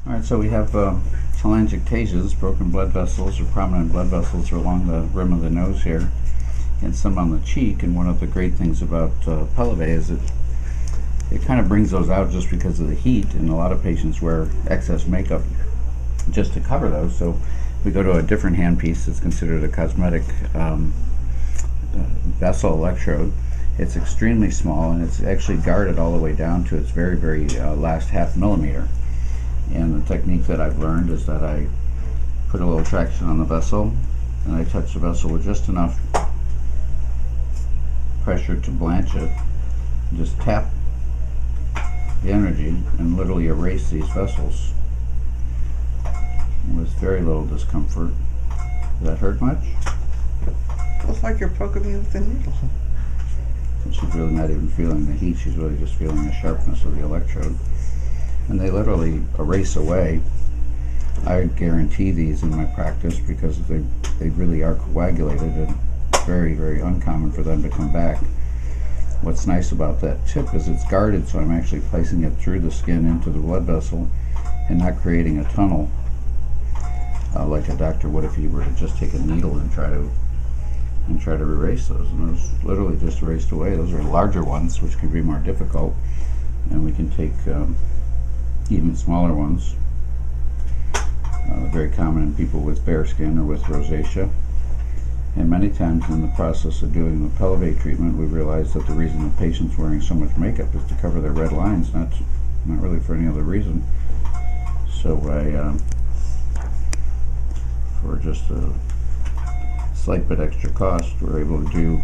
Alright, so we have telangiectasias, broken blood vessels or prominent blood vessels along the rim of the nose here, and some on the cheek. And one of the great things about Pellevé is it kind of brings those out just because of the heat, and a lot of patients wear excess makeup just to cover those. So we go to a different handpiece that's considered a cosmetic vessel electrode. It's extremely small, and it's actually guarded all the way down to its very, very last half millimeter. And the technique that I've learned is that I put a little traction on the vessel, and I touch the vessel with just enough pressure to blanch it. Just tap the energy and literally erase these vessels with very little discomfort. Does that hurt much? Looks like you're poking me with a needle. So she's really not even feeling the heat, she's really just feeling the sharpness of the electrode. And they literally erase away. I guarantee these in my practice because they really are coagulated, and very, very uncommon for them to come back. What's nice about that tip is it's guarded, so I'm actually placing it through the skin into the blood vessel and not creating a tunnel like a doctor would if he were to just take a needle and try to erase those. And those literally just erased away. Those are larger ones, which can be more difficult, and we can take even smaller ones. Very common in people with bare skin or with rosacea. And many times in the process of doing the Pellevé treatment, we realize that the reason the patient's wearing so much makeup is to cover their red lines, not really for any other reason. So for just a slight bit extra cost, we're able to do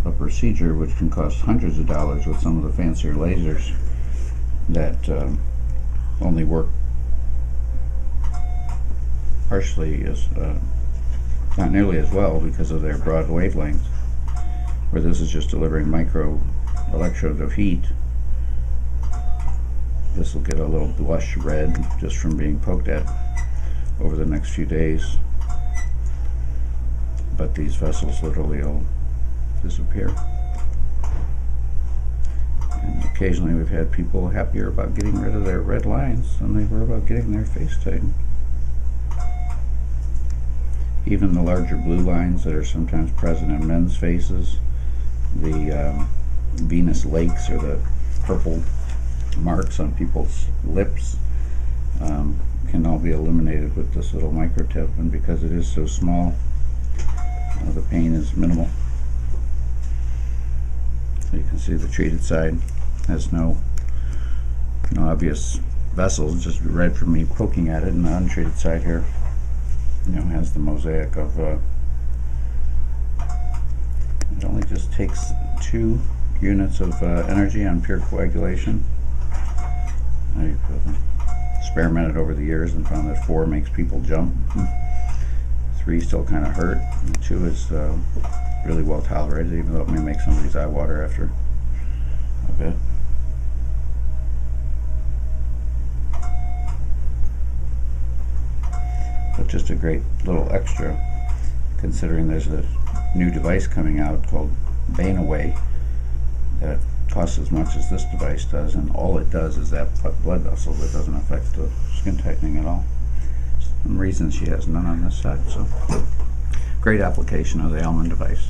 a procedure which can cost hundreds of dollars with some of the fancier lasers that only work partially not nearly as well because of their broad wavelength, where this is just delivering micro electrodes of heat. This will get a little blush red just from being poked at over the next few days, but these vessels literally will disappear. And occasionally we've had people happier about getting rid of their red lines than they were about getting their face tightened. Even the larger blue lines that are sometimes present in men's faces, the venous lakes or the purple marks on people's lips, can all be eliminated with this little microtip, and because it is so small, the pain is minimal. So you can see the treated side has no obvious vessels, just red from me poking at it, and the untreated side here, has the mosaic of it only just takes 2 units of energy on pure coagulation. I've experimented over the years and found that 4 makes people jump, 3 still kind of hurt, and 2 is really well tolerated, even though it may make somebody's eye water after a bit. But just a great little extra, considering there's a new device coming out called Away that costs as much as this device does, and all it does is that blood vessel. That doesn't affect the skin tightening at all. Some reasons she has none on this side. So great application of the Elman device.